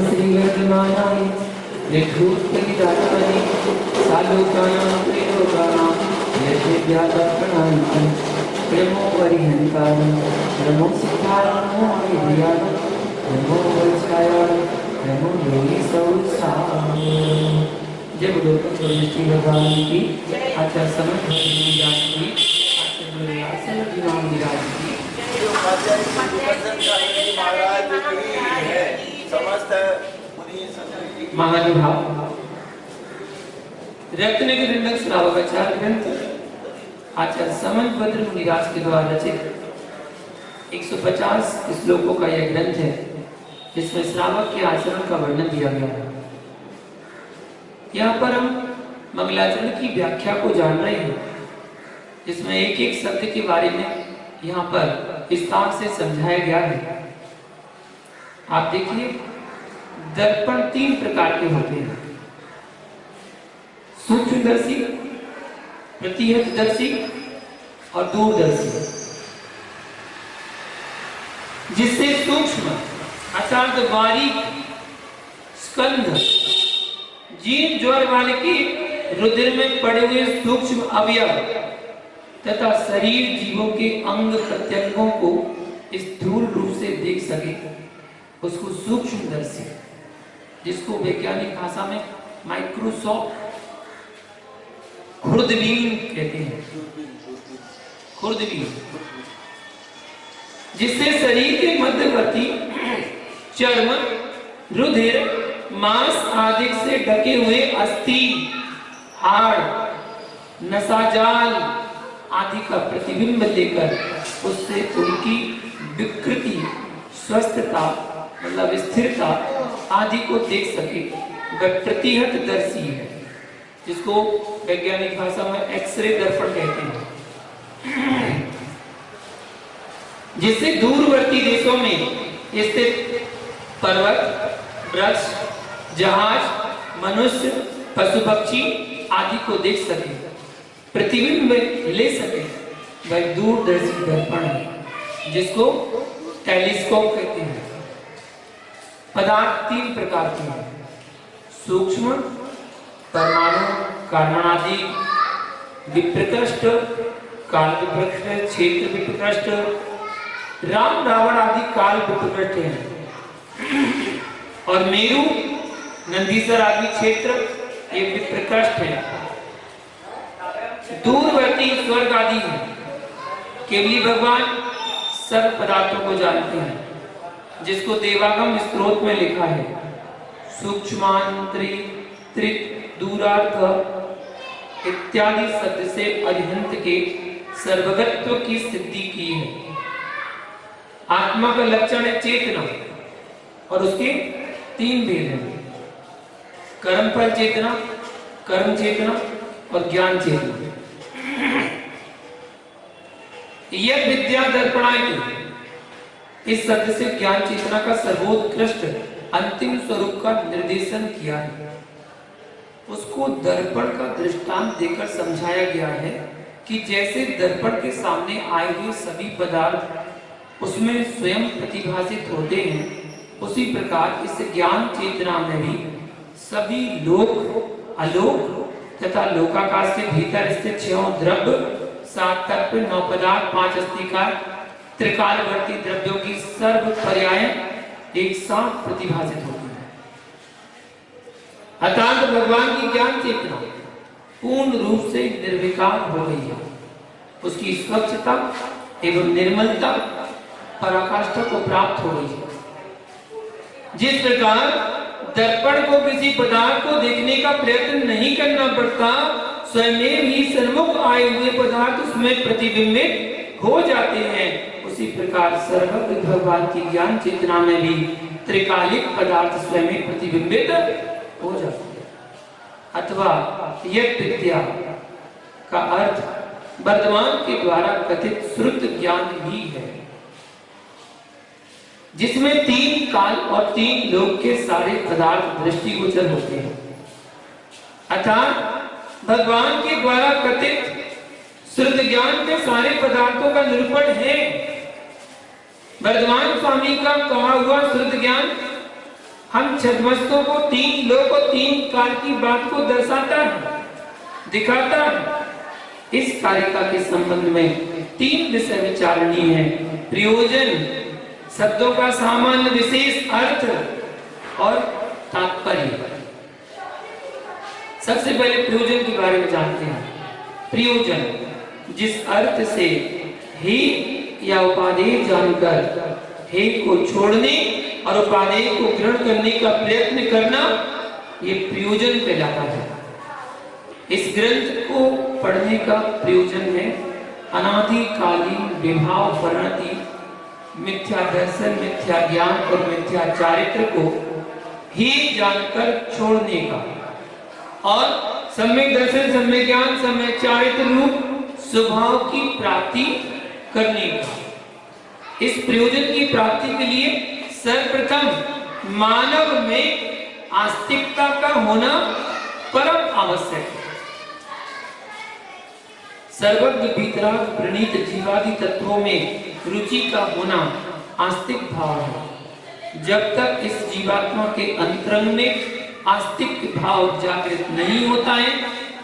श्रीवर्धमानाय निर्धूतविदात्मने सालोकानां त्रैलोकानां यशोद्यातर्पणार्थं नमो वरिहन्ताय नमो सिद्धाय नमो विद्याय नमो वत्साय नमो योगी सौसाय। जब लोग श्री भगवान की आचार्य समर्थ विराज की आचार्य विराज की महानुभाव रत्न के दंडक श्रावकाचार ग्रंथ आचार्य समंत भद्र मुनिराज के द्वारा रचित 150 श्लोकों का यह ग्रंथ है, जिसमें श्रावक के आचरण का वर्णन दिया गया है। यहाँ पर हम मंगलाचरण की व्याख्या को जान रहे हैं, जिसमें एक एक शब्द के बारे में यहाँ पर विस्तार से समझाया गया है। आप देखिए, दर्पण 3 प्रकार के होते हैं, सूक्ष्मदर्शी, प्रतिहतदर्शी और दूरदर्शी। जिससे सूक्ष्म अर्थात बारीक स्कंध जीव ज्वर वाले के रुधिर में पड़े हुए सूक्ष्म अवयव तथा शरीर जीवों के अंग प्रत्यंगों को स्थूल रूप से देख सके, उसको सूक्ष्मदर्शी, जिसको वैज्ञानिक भाषा में माइक्रोस्कोप खुर्दबीन कहते हैं। खुर्दबीन जिससे शरीर के मध्यवर्ती चर्म, रुधिर, मांस आदि से ढके हुए अस्थि, हाड़, नसाजाल आदि का प्रतिबिंब लेकर उससे उनकी विकृति, स्वस्थता मतलब स्थिरता आदि को देख सके, वह प्रतिहतदर्शी है, जिसको वैज्ञानिक भाषा में एक्सरे दर्पण कहते हैं। जिससे दूरवर्ती देशों में स्थित पर्वत, वृक्ष, जहाज, मनुष्य, पशु पक्षी आदि को देख सके, प्रतिबिंब ले सके, वह दूरदर्शी दर्पण है, जिसको टेलीस्कोप कहते हैं। पदार्थ 3 प्रकार के हैं, सूक्ष्म, परमाणु, कारणादि, विप्रकृष्ट, काल विप्रकृष्ट, क्षेत्र विप्रकृष्ट, राम रावण आदि काल विप्रकृष्ट हैं, और मेरु, नंदीसर आदि क्षेत्र ये विप्रकृष्ट है। दूरवर्ती स्वर्ग आदि हैं। केवली भगवान सर्व पदार्थों को जानते हैं, जिसको देवागम स्त्रोत में लिखा है, सूक्ष्मांतरित दूरार्थ इत्यादि शब्द से अरिहंत के सर्वगत्व की सिद्धि की है। आत्मा का लक्षण है चेतना, और उसके 3 भेद हैं, कर्म फल चेतना, कर्म चेतना और ज्ञान चेतना। यह विद्या दर्पणायते, इस शब्द से ज्ञान चेतना का सर्वोत्कृष्ट अंतिम स्वरूप का निर्देशन किया है। उसको दर्पण का दृष्टांत देकर समझाया गया है कि जैसे दर्पण के सामने आए हुए सभी पदार्थ उसमें स्वयं प्रतिभासित होते हैं, उसी प्रकार इस ज्ञान चेतना में भी सभी लोक, अलोक तथा लोकाकाश के भीतर स्थित 6 द्रव्य, 7 तत्व, 9 पदार्थ, 5 अस्थिकार, त्रिकालवर्ती द्रव्यों की सर्व पर्याय एक साथ प्रतिभासित होती है। अर्थात भगवान की ज्ञान चेतना पूर्ण रूप से निर्विकार हो गई है। उसकी स्वच्छता एवं निर्मलता पराकाष्ठा को प्राप्त हो गई है। जिस प्रकार दर्पण को किसी पदार्थ को देखने का प्रयत्न नहीं करना पड़ता, स्वयं ही सन्मुख आए हुए पदार्थ उसमें प्रतिबिंबित हो जाते हैं, उसी प्रकार सर्वज्ञ भगवान की ज्ञान चेतना में भी त्रिकालिक पदार्थ स्वयं प्रतिबिंबित हो जाते हैं। अथवा यह विद्या का अर्थ वर्तमान के द्वारा कथित श्रुत ज्ञान ही है, जिसमें 3 काल और 3 लोक के सारे पदार्थ दृष्टिगोचर होते हैं। अर्थात भगवान के द्वारा कथित श्रुत ज्ञान के सारे पदार्थों का निरूपण है। वर्धमान स्वामी का कहा हुआ श्रुत ज्ञान हम छद्मस्तों को तीन लोक और तीन काल की बात को दर्शाता है, दिखाता है। इस कारिका के संबंध में तीन विषय विचारणीय है। प्रयोजन, शब्दों का सामान्य विशेष अर्थ और तात्पर्य। सबसे पहले प्रयोजन के बारे में जानते हैं। प्रयोजन, जिस अर्थ से हे या उपादेय जानकर हे को छोड़ने और उपादेय को ग्रहण करने का प्रयत्न करना, ये प्रयोजन कहलाता है। इस ग्रंथ को पढ़ने का प्रयोजन है अनादिकालीन विभाव परिणति, मिथ्या दर्शन, मिथ्या ज्ञान और मिथ्या चारित्र को ही जानकर छोड़ने का और सम्यक दर्शन, सम्यक ज्ञान, सम्यक चारित्र रूप स्वभाव की प्राप्ति करने का। इस प्रयोजन की प्राप्ति के लिए सर्वप्रथम मानव में आस्तिकता का होना परम आवश्यक है। सर्वज्ञ वीतराग प्रणीत जीवादि तत्वों में रुचि का होना आस्तिक भाव है। जब तक इस जीवात्मा के अंतरंग में आस्तिक भाव जागृत नहीं होता है,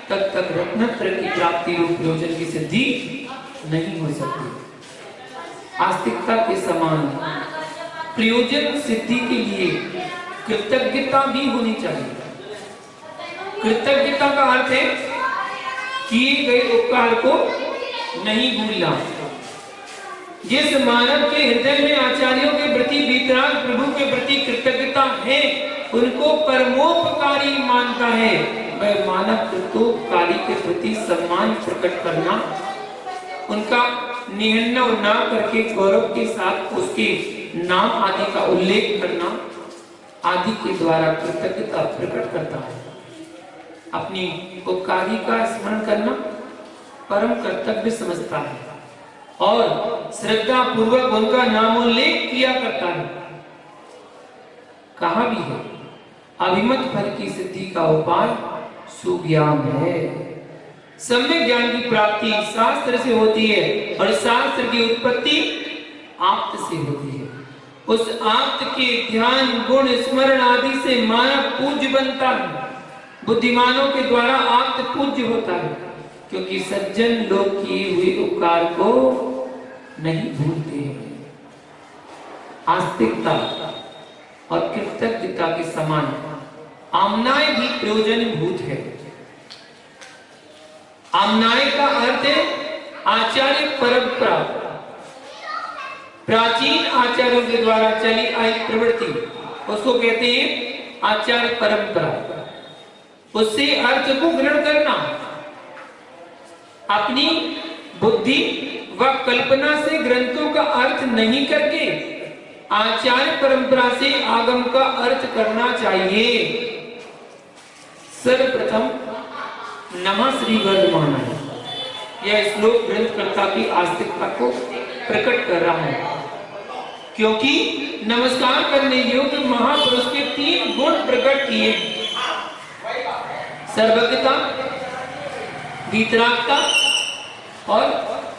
तब तक रत्नत्र की प्राप्ति रूप प्रयोजन की सिद्धि नहीं हो सकती। आस्तिकता के समान प्रयोजन सिद्धि के लिए कृतज्ञता भी होनी चाहिए। कृतज्ञता का अर्थ है किए गए उपकार को नहीं भूलना। जिस मानव के हृदय में आचार्यों के प्रति वीतराग, प्रभु के प्रति कृतज्ञता है, उनको परमोपकारी मानता है, वह मानव कृतोपकारी के प्रति सम्मान प्रकट करना, उनका निहन्नव ना करके गौरव के साथ उसके नाम आदि का उल्लेख करना आदि के द्वारा कृतज्ञता प्रकट करता है। अपनी उपकारी का स्मरण करना परम कर्तव्य समझता है और श्रद्धा पूर्वक उनका नामोल्लेख किया करता है। कहा भी है, अभिमत फल की सिद्धि का उपाय सुज्ञान है। सम्यक ज्ञान की प्राप्ति शास्त्र से होती है और शास्त्र की उत्पत्ति आप्त से होती है। उस आप्त के ध्यान, गुण, स्मरण आदि से मानव पूज्य बनता है। बुद्धिमानों के द्वारा आप्त पूज्य होता है, क्योंकि सज्जन लोग किए हुए उपकार को नहीं भूलते हैं। आस्तिकता और कृतज्ञता के समान आमनाय भी प्रयोजन भूत है। आमनाय का अर्थ है आचार्य परंपरा, प्राचीन आचार्यों के द्वारा चली आई प्रवृत्ति, उसको कहते हैं आचार्य परंपरा। उससे अर्थ को ग्रहण करना, अपनी बुद्धि व कल्पना से ग्रंथों का अर्थ नहीं करके आचार्य परंपरा से आगम का अर्थ करना चाहिए। सर्वप्रथम नमः श्री वर्धमानाय, यह श्लोक ग्रंथकर्ता की आस्तिकता को प्रकट कर रहा है, क्योंकि नमस्कार करने योग्य महापुरुष के तीन गुण प्रकट किए, सर्वज्ञता, वीतरागता और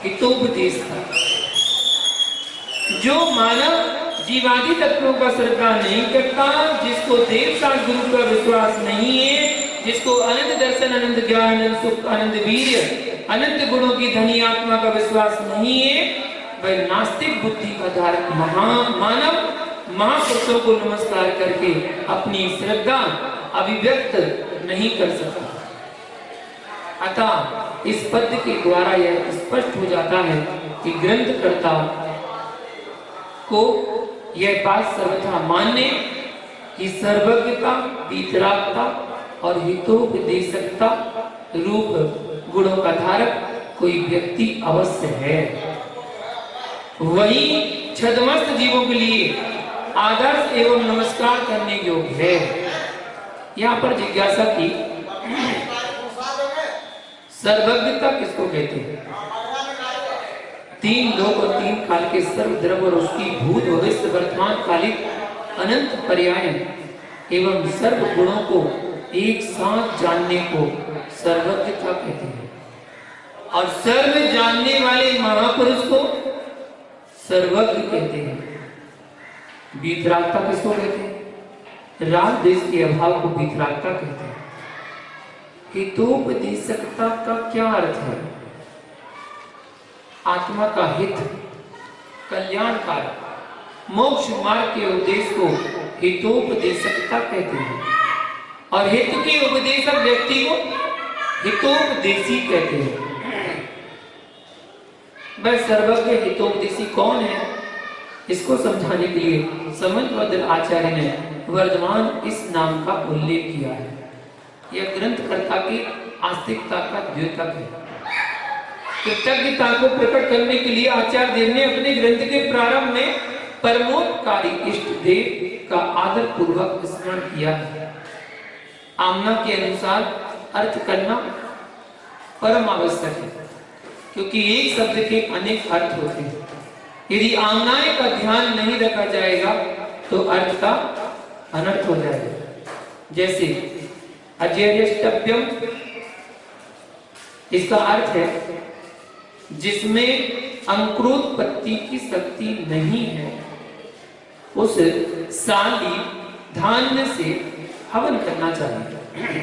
हितोपदेशता। जो मानव जीवादि तत्वों का श्रद्धा नहीं करता, जिसको देवता गुरु का विश्वास नहीं है, जिसको अनंत दर्शन, अनंत ज्ञान, अनंत सुख, अनंत वीर्य, अनंत गुणों की धनी आत्मा का विश्वास नहीं है, वह नास्तिक बुद्धि का धारक मानव महापुरुषों को नमस्कार करके अपनी श्रद्धा अभिव्यक्त नहीं कर सकता। अतः इस पद के द्वारा यह स्पष्ट हो जाता है कि ग्रंथकर्ता को यह बात सर्वथा मान्य कि सर्वज्ञता, वीतरागता और हितोपदेशकता रूप गुणों का धारक कोई व्यक्ति अवश्य है। वही छद्मस्त जीवों के लिए आदर्श एवं नमस्कार करने योग्य है। यहाँ पर जिज्ञासा की, सर्वज्ञता किसको कहते हैं? तीन लोक और तीन काल के सर्वद्रव और उसकी भूत भविष्य वर्तमान कालिक अनंत पर्याय एवं सर्व गुणों को एक साथ जानने को सर्वज्ञता कहते हैं, और सर्व जानने वाले महापुरुष को सर्वज्ञ कहते हैं। वीतरागता किसको कहते हैं? राग देश के अभाव को वीतरागता कहते हैं। हितोपदेशकता का क्या अर्थ है? आत्मा का हित, कल्याणकारक, मोक्ष मार्ग के उपदेश को हितोपदेशकता कहते हैं। और हित के उपदेशक व्यक्ति को हितोपदेशी कहते हैं। वह सर्वज्ञ हितोपदेशी कौन है, इसको समझाने के लिए समंतभद्र आचार्य ने वर्धमान इस नाम का उल्लेख किया है। यह ग्रंथकर्ता की आस्तिकता का द्योतक है। कृतज्ञता को प्रकट करने के लिए आचार्य देव ने अपने ग्रंथ के प्रारंभ में परमोपकारी इष्ट देव का आदर पूर्वक स्मरण किया है। आमना के अनुसार अर्थ करना परम आवश्यक है, क्योंकि एक शब्द के अनेक अर्थ होते हैं। यदि आमनाएं का ध्यान नहीं रखा जाएगा तो अर्थ का अनर्थ हो जाएगा। जैसे अजेयष्टभ्यम, इसका अर्थ है जिसमें अंकुरोत्पत्ति की शक्ति नहीं है, उस साली धान्य से हवन करना चाहिए।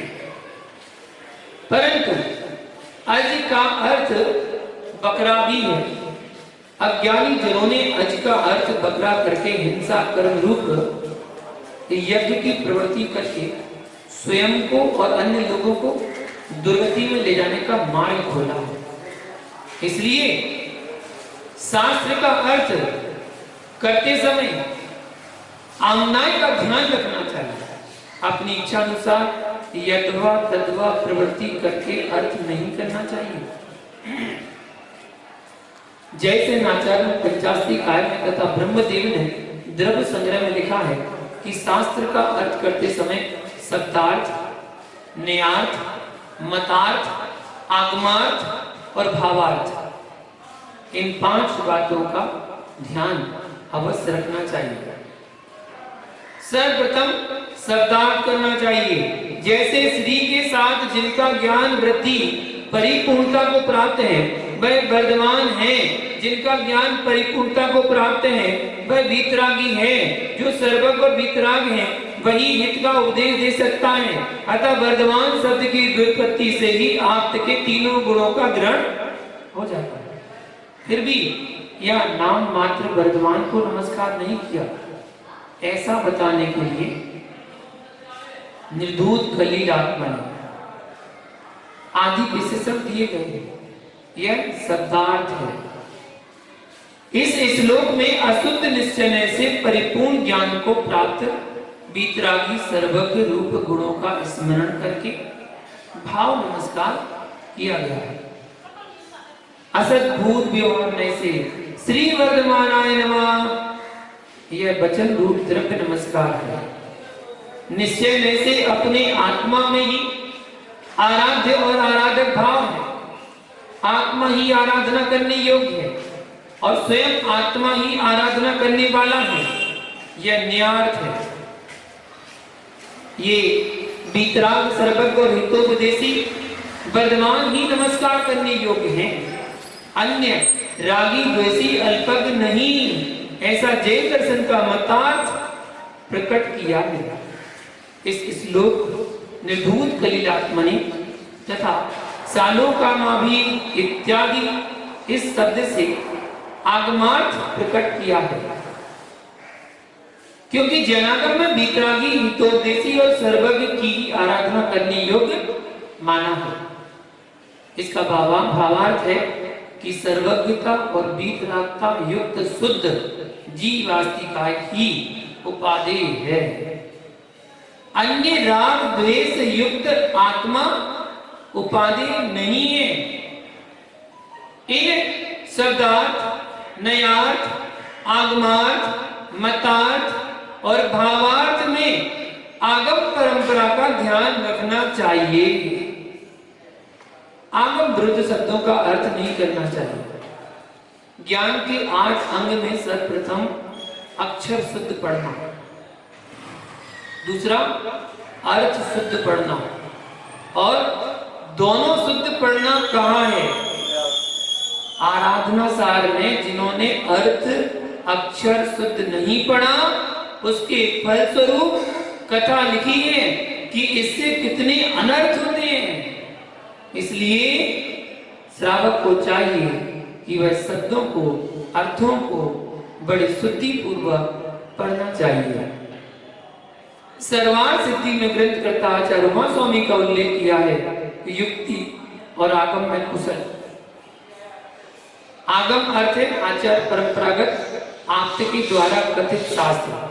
परंतु अज का अर्थ बकरा भी है। अज्ञानी जनों ने अज का अर्थ बकरा करके हिंसा कर्म रूप यज्ञ की प्रवृत्ति करके स्वयं को और अन्य लोगों को दुर्गति में ले जाने का मार्ग खोला है। इसलिए शास्त्र का अर्थ करते समय आमनाएं का ध्यान रखना चाहिए। अपनी इच्छा अनुसार यद्वा तद्वा प्रवृत्ति करके अर्थ नहीं करना चाहिए। जैसे नाचार्य पंचास्ती काव्य में तथा ब्रह्मदेव ने द्रव्य संग्रह में लिखा है कि शास्त्र का अर्थ करते समय शब्दार्थ, न्यायार्थ, मतार्थ, आगमार्थ और भावार्थ, इन 5 बातों का ध्यान अवश्य रखना चाहिए। सर्वप्रथम शब्दार्थ करना चाहिए। जैसे श्री के साथ जिनका ज्ञान वृद्धि परिपूर्णता को प्राप्त है वह वर्धमान है, जिनका ज्ञान परिपूर्णता को प्राप्त है वह वीतरागी है। जो सर्वज्ञ और वीतराग है वही हित का उपदेश दे सकता है। अतः वर्धमान शब्द की व्युत्पत्ति से ही आप के तीनों गुणों का ग्रहण हो जाता है। फिर भी यह नाम मात्र वर्धमान को नमस्कार नहीं किया, ऐसा बताने के लिए निर्धूत खलील आत्मा ने आदि विशेषण दिए गए। यह शब्दार्थ है। इस श्लोक में अशुद्ध निश्चय से परिपूर्ण ज्ञान को प्राप्त वीतरागी सर्वज्ञ रूप गुणों का स्मरण करके भाव नमस्कार किया गया है। असत भूत व्यवहार से श्री वर्धमानाय नमः, यह वचन रूप द्रव्य नमस्कार है। निश्चय में से अपने आत्मा में ही आराध्य और आराधक भाव है। आत्मा ही आराधना करने योग्य है और स्वयं आत्मा ही आराधना करने वाला है। यह न्यार्थ है। ये वीतराग सर्वज्ञ और हितोपदेशी वर्धमान ही नमस्कार करने योग्य हैं। अन्य रागी द्वेषी अल्पज्ञ नहीं, ऐसा जैन दर्शन का मतार्थ प्रकट किया है। इस श्लोक निर्धूत कलिलात्मनि तथा सालोकामाभि इत्यादि इस शब्द से आगमार्थ प्रकट किया है, क्योंकि जैनागम में वीतरागी हितोपदेशी और सर्वज्ञ की आराधना करने योग्य माना है। इसका भावार्थ है कि सर्वज्ञता और वीतरागता युक्त शुद्ध जीवास्तिका ही उपादेय है। अन्य राग द्वेष युक्त आत्मा उपादेय नहीं है। इन शब्दार्थ, नयार्थ, आगमार्थ, मतार्थ और भावार्थ में आगम परंपरा का ध्यान रखना चाहिए। आगम विरुद्ध शब्दों का अर्थ नहीं करना चाहिए। ज्ञान के 8 अंग में सर्वप्रथम अक्षर शुद्ध पढ़ना, दूसरा अर्थ शुद्ध पढ़ना, और दोनों शुद्ध पढ़ना कहाँ है? आराधना सार में जिन्होंने अर्थ अक्षर शुद्ध नहीं पढ़ा उसके फलस्वरूप कथा लिखी है कि इससे कितने अनर्थ होते हैं। इसलिए श्रावक को चाहिए कि वह शब्दों को, अर्थों को बड़े शुद्धि पूर्वक पढ़ना चाहिए। सर्वार्थ सिद्धि में ग्रंथकर्ता आचार्य उमा स्वामी का उल्लेख किया है कि युक्ति और आगम में कुशल। आगम अर्थ है आचार परंपरागत आपके के द्वारा कथित शास्त्र।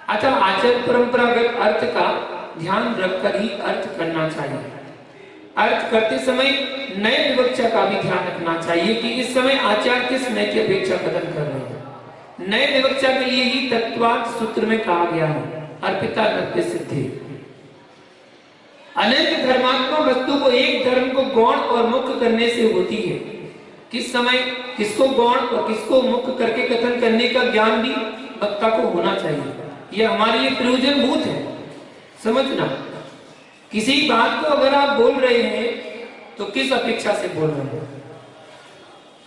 अतः आचार परंपरागत अर्थ का ध्यान रखकर ही अर्थ करना चाहिए। अर्थ करते समय नए विवक्षा का भी ध्यान रखना चाहिए कि इस समय आचार्य किस नए की अपेक्षा कथन कर रहे हैं। नए विवक्षा के लिए ही तत्वार्थ सूत्र में कहा गया है अर्पिता नत्य सिद्धि। अनंत धर्मात्मा वस्तु को एक धर्म को गौण और मुख्य करने से होती है। किस समय किसको गौण और किसको मुख्य करके कथन करने का ज्ञान भी वक्ता को होना चाहिए। यह हमारे लिए प्रयोजनभूत है। समझना, किसी बात को अगर आप बोल रहे हैं तो किस अपेक्षा से बोल रहे हैं।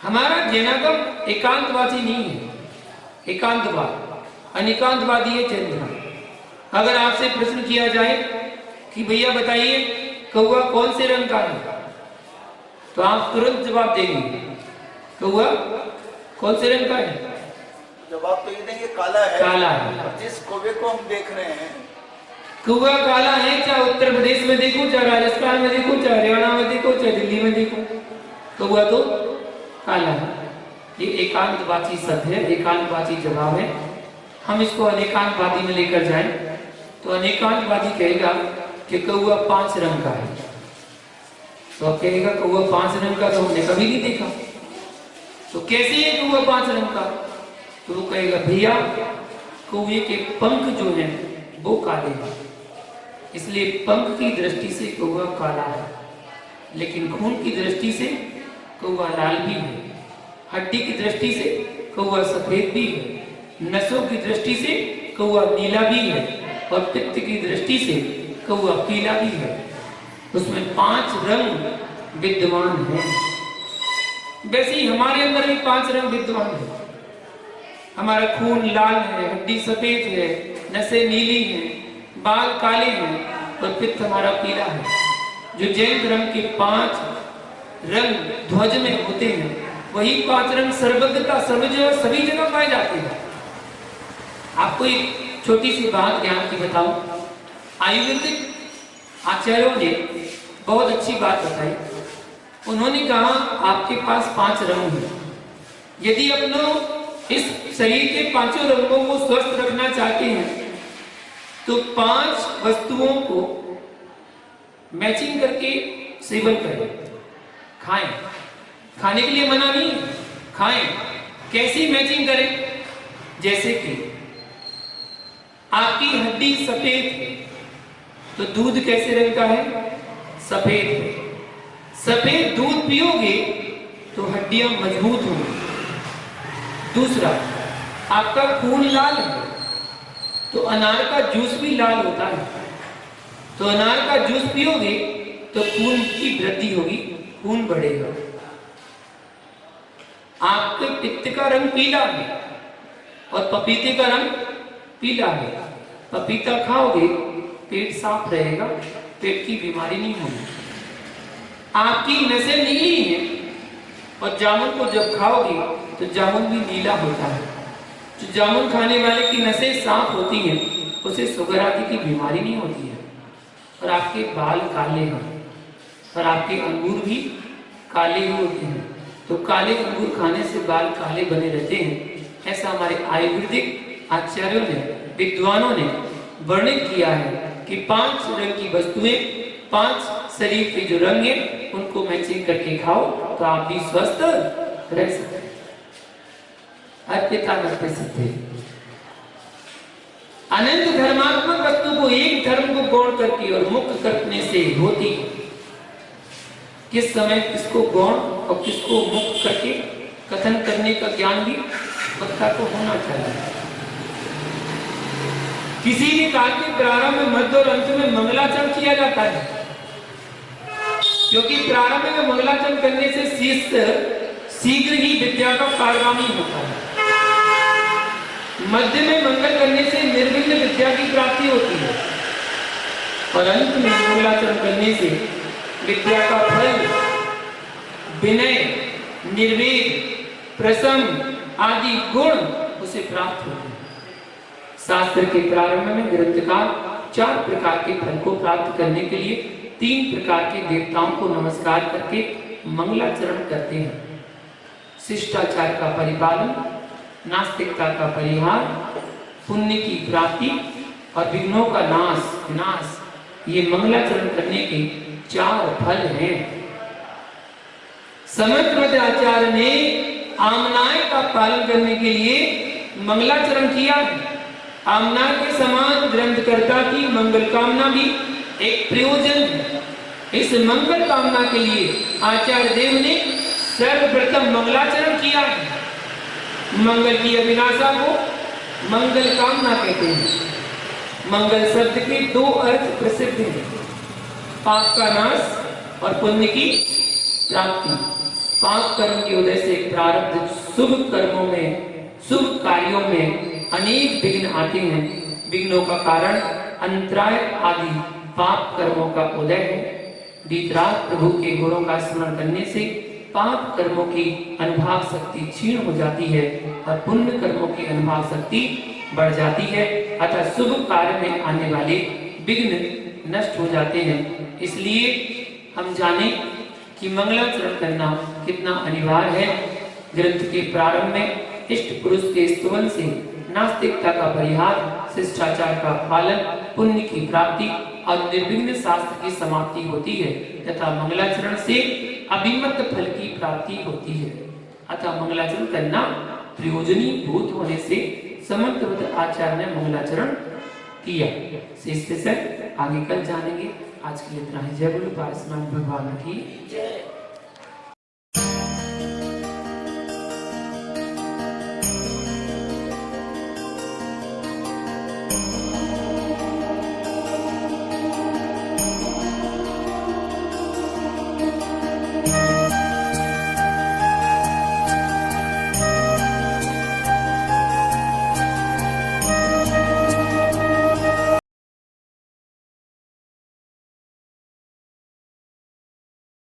हमारा जैनागम एकांतवादी नहीं है, एकांतवाद अनिकांतवादी है जैन धर्म। अगर आपसे प्रश्न किया जाए कि भैया बताइए कौवा कौन से रंग का है, तो आप तुरंत जवाब देंगे कौवा कौन से रंग का है। जवाब तो ये देंगे काला है। काला है। जिस कौवे को हम देख रहे हैं कौवा काला है, चाहे उत्तर प्रदेश में देखो, चाहे राजस्थान में देखो, चाहे हरियाणा में देखो, चाहे दिल्ली में देखो, कौवा तो काला है। ये एकांतवाची शब्द है, एकांतवाची जवाब है। हम इसको अनेकांतवादी में लेकर जाएं तो अनेकांतवादी कहेगा कि कौवा 5 रंग का है। तो अब कहेगा कौवा 5 रंग का तो हमने कभी नहीं देखा, तो कैसे है कौवा 5 रंग का। तो वो कहेगा भैया कौवे के पंख जो हैं वो काले हैं, इसलिए पंख की दृष्टि से कौवा काला है, लेकिन खून की दृष्टि से कौवा लाल भी है, हड्डी की दृष्टि से कौवा सफेद भी है, नसों की दृष्टि से कौवा नीला भी है, और पित्त की दृष्टि से कौवा पीला भी है। उसमें 5 रंग विद्यमान हैं। वैसे ही हमारे अंदर भी 5 रंग विद्यमान है। हमारा खून लाल है, हड्डी सफेद है, नसें नीली हैं, बाल काले हैं और पित्त हमारा पीला है। जो जैन धर्म के 5 रंग ध्वज में होते हैं वही 5 रंग सर्वज्ञता सभी जगह पाए जाते हैं। आपको एक छोटी सी बात ज्ञान की बताऊं। आयुर्वेदिक आचार्यों ने बहुत अच्छी बात बताई। उन्होंने कहा आपके पास 5 रंग हैं। यदि अपनों इस शरीर के 5 रंगों को स्वस्थ रखना चाहते हैं तो 5 वस्तुओं को मैचिंग करके सेवन करें, खाएं। खाने के लिए मना नहीं, खाएं। कैसी मैचिंग करें? जैसे कि आपकी हड्डी सफेद है तो दूध कैसे रंग का है? सफेद है। सफेद दूध पियोगे तो हड्डियां मजबूत होंगी। दूसरा, आपका खून लाल है तो अनार का जूस भी लाल होता है, तो अनार का जूस पियोगे तो खून की वृद्धि होगी, खून बढ़ेगा। आपके पित्त का रंग पीला है और पपीते का रंग पीला है। पपीता खाओगे पेट साफ रहेगा, पेट की बीमारी नहीं होगी। आपकी नसें नीली हैं और जामुन को जब खाओगे तो जामुन भी नीला होता है। जो जामुन खाने वाले की नसें साफ होती हैं उसे शुगर आदि की बीमारी नहीं होती है। और आपके बाल काले हैं और आपके अंगूर भी काले ही होते हैं, तो काले अंगूर खाने से बाल काले बने रहते हैं। ऐसा हमारे आयुर्वेदिक आचार्यों ने, विद्वानों ने वर्णित किया है कि 5 रंग की वस्तुएं, 5 शरीर के जो रंग हैं उनको मैचिंग करके खाओ तो आप भी स्वस्थ रह सकते हैं। अर्पिता नत्य सिद्धि। अनंत धर्मात्मक वस्तु को एक धर्म को गौण करके और मुक्त करने से होती है। किस समय किसको गौण और किसको मुक्त करके कथन करने का ज्ञान भी वक्ता को होना चाहिए। किसी भी काल के प्रारंभ में, मध्य और अंत में मंगलाचरण किया जाता है, क्योंकि प्रारंभ में मंगलाचरण करने से शिष्य शीघ्र ही विद्या का पारगामी होता है। मध्य में मंगल करने से निर्विघ्न विद्या की प्राप्ति होती है और अंत में मंगलाचरण करने से विद्या का फल विनय, निर्वेद, प्रसम आदि गुण उसे प्राप्त होते हैं। शास्त्र के प्रारंभ में ग्रंथकार 4 प्रकार के फल को प्राप्त करने के लिए 3 प्रकार के देवताओं को नमस्कार करके मंगलाचरण करते हैं। शिष्टाचार का परिपालन, नास्तिकता का परिहार, पुण्य की प्राप्ति और विघ्नों का विनाश, ये मंगलाचरण करने के 4 फल हैं। समर्थ आचार्य ने आमनाय का पालन करने के लिए मंगलाचरण किया है। आमना के समान ग्रंथकर्ता की मंगल कामना भी एक प्रयोजन है। इस मंगल कामना के लिए आचार्य देव ने सर्वप्रथम मंगलाचरण किया है। मंगल की अभिलाषा को मंगल कामना कहते हैं। मंगल शब्द के 2 अर्थ प्रसिद्ध हैं, पाप का नाश और पुण्य की प्राप्ति। पाप कर्म के उदय से प्रारब्ध शुभ कर्मों में, शुभ कार्यों में अनेक विघ्न आते हैं। विघ्नों का कारण अंतराय आदि पाप कर्मों का उदय है। वितराग प्रभु के गुणों का स्मरण करने से पाप कर्मों की अनुभाव शक्ति क्षीण हो जाती है और पुण्य कर्मों की अनुभाव शक्ति बढ़ जाती है। अतः शुभ कार्य में आने वाले विघ्न नष्ट हो जाते हैं। इसलिए हम जाने कि मंगलाचरण करना कितना अनिवार्य है। ग्रंथ के प्रारंभ में इष्ट पुरुष के स्तुवन से नास्तिकता का परिहार, शिष्टाचार का पालन, पुण्य की प्राप्ति और निर्विघ्न शास्त्र की समाप्ति होती है तथा मंगलाचरण से अभिमत फल की प्राप्ति होती है। अतः मंगलाचरण करना प्रयोजनी भूत होने से समर्थ आचार्य ने मंगलाचरण किया। शेष विषय आगे कल जानेंगे। आज के लिए इतना ही। जय बोलो पारसनाथ भगवान की जय।